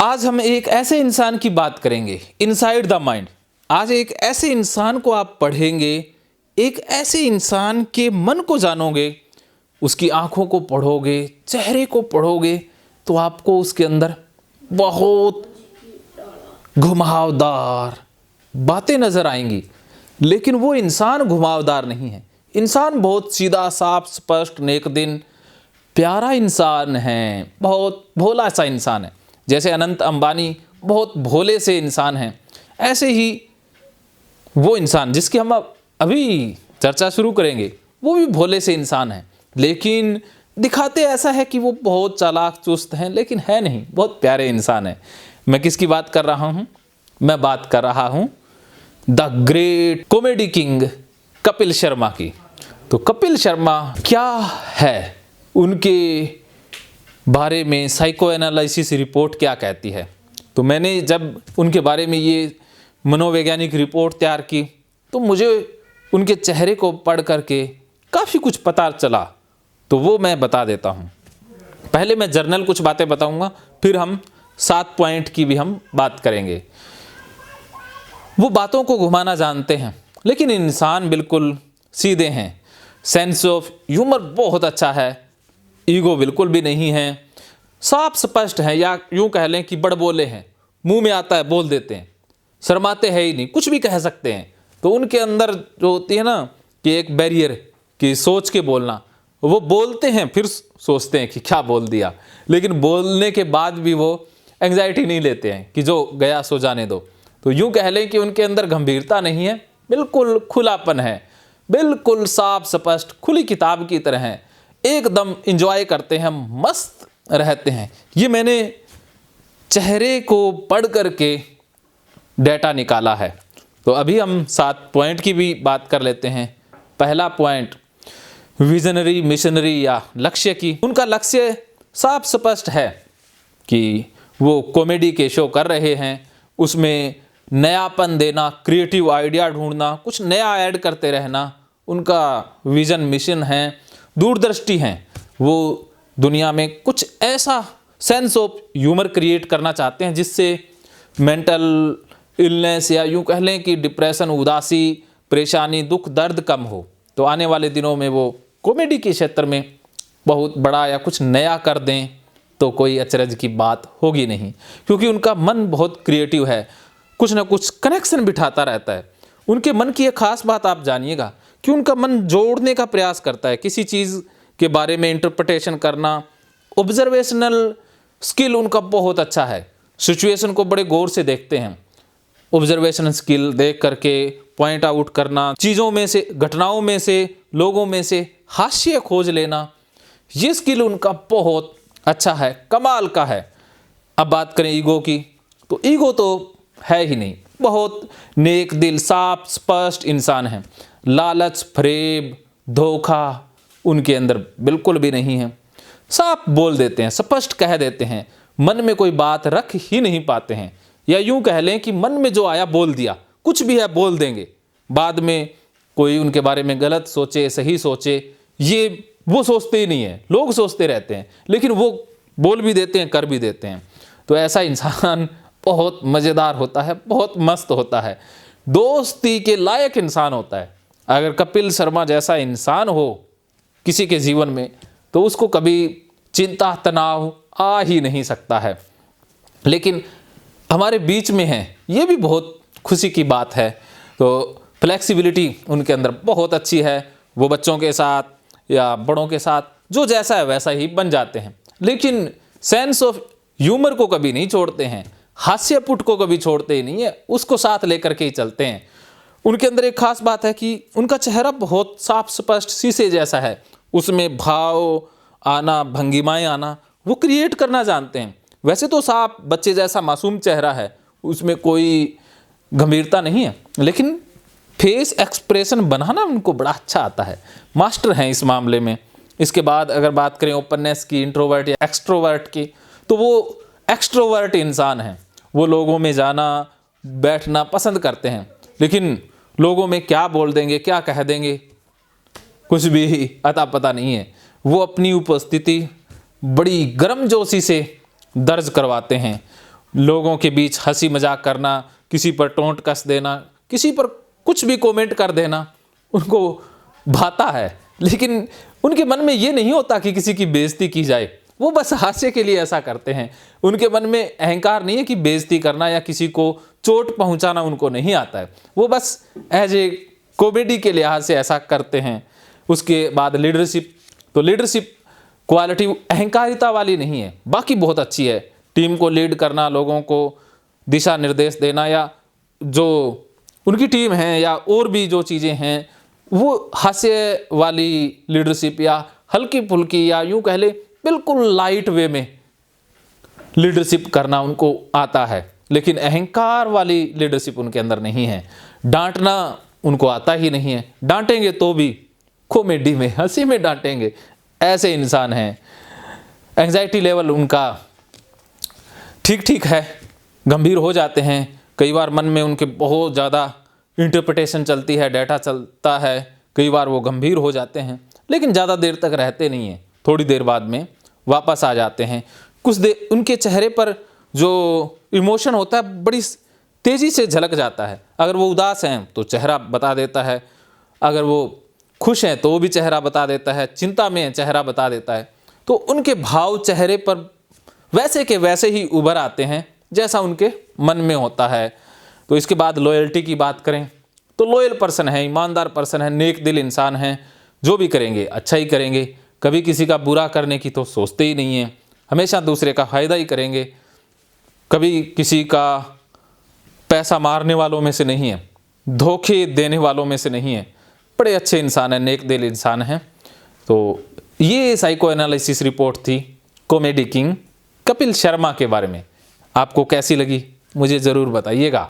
आज हम एक ऐसे इंसान की बात करेंगे, इनसाइड द माइंड। आज एक ऐसे इंसान को आप पढ़ेंगे, एक ऐसे इंसान के मन को जानोगे, उसकी आंखों को पढ़ोगे, चेहरे को पढ़ोगे, तो आपको उसके अंदर बहुत घुमावदार बातें नजर आएंगी। लेकिन वो इंसान घुमावदार नहीं है। इंसान बहुत सीधा, साफ, स्पष्ट, नेक दिन, प्यारा इंसान है, बहुत भोला सा इंसान है। जैसे अनंत अंबानी बहुत भोले से इंसान हैं, ऐसे ही वो इंसान जिसकी हम अभी चर्चा शुरू करेंगे, वो भी भोले से इंसान है। लेकिन दिखाते ऐसा है कि वो बहुत चालाक चुस्त हैं, लेकिन है नहीं, बहुत प्यारे इंसान है। मैं किसकी बात कर रहा हूँ? मैं बात कर रहा हूँ the great comedy king Kapil Sharma की। तो कपिल शर्मा क्या है, उनके बारे में साइको एनालिसिस रिपोर्ट क्या कहती है? तो मैंने जब उनके बारे में ये मनोवैज्ञानिक रिपोर्ट तैयार की, तो मुझे उनके चेहरे को पढ़ करके काफ़ी कुछ पता चला। तो वो मैं बता देता हूँ। पहले मैं जर्नल कुछ बातें बताऊँगा, फिर हम 7 पॉइंट की भी हम बात करेंगे। वो बातों को घुमाना जानते हैं, लेकिन इंसान बिल्कुल सीधे हैं। सेंस ऑफ ह्यूमर बहुत अच्छा है, ईगो बिल्कुल भी नहीं है, साफ स्पष्ट है, या यूं कह लें कि बड़बोले हैं, मुंह में आता है बोल देते हैं, शर्माते हैं ही नहीं, कुछ भी कह सकते हैं। तो उनके अंदर जो होती है ना कि एक बैरियर कि सोच के बोलना, वो बोलते हैं फिर सोचते हैं कि क्या बोल दिया, लेकिन बोलने के बाद भी वो एंग्जाइटी नहीं लेते हैं कि जो गया सो जाने दो। तो यूं कह लें कि उनके अंदर गंभीरता नहीं है, बिल्कुल खुलापन है, बिल्कुल साफ स्पष्ट खुली किताब की तरह है, एकदम इंजॉय करते हैं, मस्त रहते हैं। ये मैंने चेहरे को पढ़ करके डेटा निकाला है। तो अभी हम 7 पॉइंट की भी बात कर लेते हैं। पहला पॉइंट, विजनरी, मिशनरी या लक्ष्य की। उनका लक्ष्य साफ स्पष्ट है कि वो कॉमेडी के शो कर रहे हैं, उसमें नयापन देना, क्रिएटिव आइडिया ढूंढना, कुछ नया ऐड करते रहना, उनका विजन, मिशन है, दूरदृष्टि हैं। वो दुनिया में कुछ ऐसा सेंस ऑफ ह्यूमर क्रिएट करना चाहते हैं जिससे मेंटल इलनेस या यूं कह लें कि डिप्रेशन, उदासी, परेशानी, दुख, दर्द कम हो। तो आने वाले दिनों में वो कॉमेडी के क्षेत्र में बहुत बड़ा या कुछ नया कर दें तो कोई अचरज की बात होगी नहीं, क्योंकि उनका मन बहुत क्रिएटिव है, कुछ ना कुछ कनेक्शन बिठाता रहता है। उनके मन की एक खास बात आप जानिएगा कि उनका मन जोड़ने का प्रयास करता है, किसी चीज़ के बारे में इंटरप्रिटेशन करना, ऑब्जर्वेशनल स्किल उनका बहुत अच्छा है, सिचुएशन को बड़े गौर से देखते हैं, ऑब्जर्वेशन स्किल देख करके पॉइंट आउट करना, चीज़ों में से, घटनाओं में से, लोगों में से हास्य खोज लेना, ये स्किल उनका बहुत अच्छा है, कमाल का है। अब बात करें ईगो की, तो ईगो तो है ही नहीं, बहुत नेक दिल, साफ स्पष्ट इंसान है। लालच, फरेब, धोखा उनके अंदर बिल्कुल भी नहीं है, साफ बोल देते हैं, स्पष्ट कह देते हैं, मन में कोई बात रख ही नहीं पाते हैं, या यूं कह लें कि मन में जो आया बोल दिया, कुछ भी है बोल देंगे, बाद में कोई उनके बारे में गलत सोचे, सही सोचे, ये वो सोचते ही नहीं है, लोग सोचते रहते हैं, लेकिन वो बोल भी देते हैं, कर भी देते हैं। तो ऐसा इंसान बहुत मज़ेदार होता है, बहुत मस्त होता है, दोस्ती के लायक इंसान होता है। अगर कपिल शर्मा जैसा इंसान हो किसी के जीवन में, तो उसको कभी चिंता, तनाव आ ही नहीं सकता है। लेकिन हमारे बीच में है, ये भी बहुत खुशी की बात है। तो फ्लेक्सिबिलिटी उनके अंदर बहुत अच्छी है, वो बच्चों के साथ या बड़ों के साथ जो जैसा है वैसा ही बन जाते हैं, लेकिन सेंस ऑफ ह्यूमर को कभी नहीं छोड़ते हैं, हास्यपुट को कभी छोड़ते ही नहीं है, उसको साथ लेकर के ही चलते हैं। उनके अंदर एक खास बात है कि उनका चेहरा बहुत साफ स्पष्ट शीशे जैसा है, उसमें भाव आना, भंगिमाएं आना, वो क्रिएट करना जानते हैं। वैसे तो साफ बच्चे जैसा मासूम चेहरा है, उसमें कोई गंभीरता नहीं है, लेकिन फेस एक्सप्रेशन बनाना उनको बड़ा अच्छा आता है, मास्टर हैं इस मामले में। इसके बाद अगर बात करें ओपननेस की, इंट्रोवर्ट या एक्सट्रोवर्ट की, तो वो एक्सट्रोवर्ट इंसान हैं, वो लोगों में जाना, बैठना पसंद करते हैं, लेकिन लोगों में क्या बोल देंगे, क्या कह देंगे, कुछ भी अता पता नहीं है। वो अपनी उपस्थिति बड़ी गर्मजोशी से दर्ज करवाते हैं, लोगों के बीच हंसी मजाक करना, किसी पर टोंट कस देना, किसी पर कुछ भी कमेंट कर देना उनको भाता है। लेकिन उनके मन में ये नहीं होता कि किसी की बेइज्जती की जाए, वो बस हास्य के लिए ऐसा करते हैं। उनके मन में अहंकार नहीं है कि बेइज्जती करना या किसी को चोट पहुंचाना उनको नहीं आता है, वो बस एज ए कॉमेडी के लिहाज से ऐसा करते हैं। उसके बाद लीडरशिप, तो लीडरशिप क्वालिटी अहंकारिता वाली नहीं है, बाकी बहुत अच्छी है। टीम को लीड करना, लोगों को दिशा निर्देश देना, या जो उनकी टीम है या और भी जो चीज़ें हैं, वो हास्य वाली लीडरशिप या हल्की फुल्की या यूं कह ले बिल्कुल लाइट वे में लीडरशिप करना उनको आता है। लेकिन अहंकार वाली लीडरशिप उनके अंदर नहीं है। डांटना उनको आता ही नहीं है, डांटेंगे तो भी कॉमेडी में, हंसी में डांटेंगे, ऐसे इंसान हैं। एंजाइटी लेवल उनका ठीक ठीक है, गंभीर हो जाते हैं। कई बार मन में उनके बहुत ज़्यादा इंटरप्रिटेशन चलती है, डाटा चलता है, कई बार वो गंभीर हो जाते हैं, लेकिन ज़्यादा देर तक रहते नहीं हैं, थोड़ी देर बाद में वापस आ जाते हैं। कुछ देर उनके चेहरे पर जो इमोशन होता है बड़ी तेज़ी से झलक जाता है। अगर वो उदास हैं तो चेहरा बता देता है, अगर वो खुश हैं तो वो भी चेहरा बता देता है, चिंता में चेहरा बता देता है। तो उनके भाव चेहरे पर वैसे के वैसे ही उभर आते हैं जैसा उनके मन में होता है। तो इसके बाद लॉयल्टी की बात करें तो लॉयल पर्सन है, ईमानदार पर्सन है, नेक दिल इंसान है, जो भी करेंगे अच्छा ही करेंगे, कभी किसी का बुरा करने की तो सोचते ही नहीं हैं, हमेशा दूसरे का फ़ायदा ही करेंगे, कभी किसी का पैसा मारने वालों में से नहीं है, धोखे देने वालों में से नहीं है, बड़े अच्छे इंसान हैं, नेक दिल इंसान हैं। तो ये साइको एनालिसिस रिपोर्ट थी कॉमेडी किंग कपिल शर्मा के बारे में। आपको कैसी लगी मुझे ज़रूर बताइएगा।